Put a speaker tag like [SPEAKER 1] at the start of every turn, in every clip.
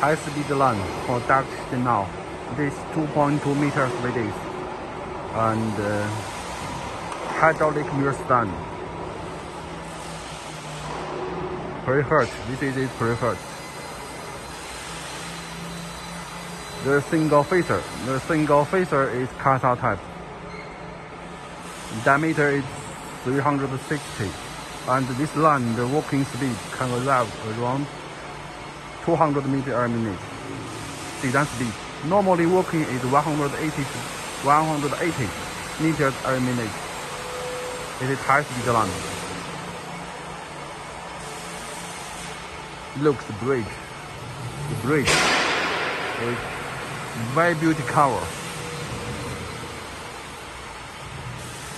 [SPEAKER 1] high-speed LAN production now. This 2.2 meters width and hydraulic mirror stand. Preferred. This is its preferred. The single phaser. The single phaser is CARTON type. Diameter is 360, and this LAN, the working speed can arrive around 200 meters per minute. Design speed. Normally working is 180 meters per minute. It is high-speed LAN. Look, the bridge. The bridge is very beautiful color.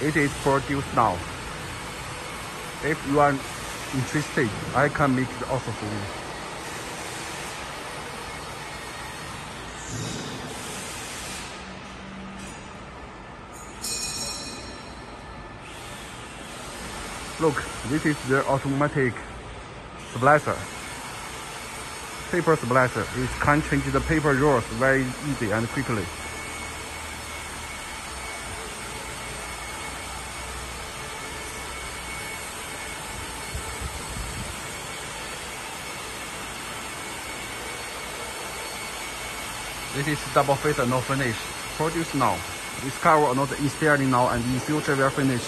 [SPEAKER 1] It is produced now. If you are interested, I can make it also for you. Look, this is the automatic splicer. Paper splicer. It can change the paper rolls very easy and quickly. This is double phaser, no finish. Produced now. This cover not installing now, and in future will finish.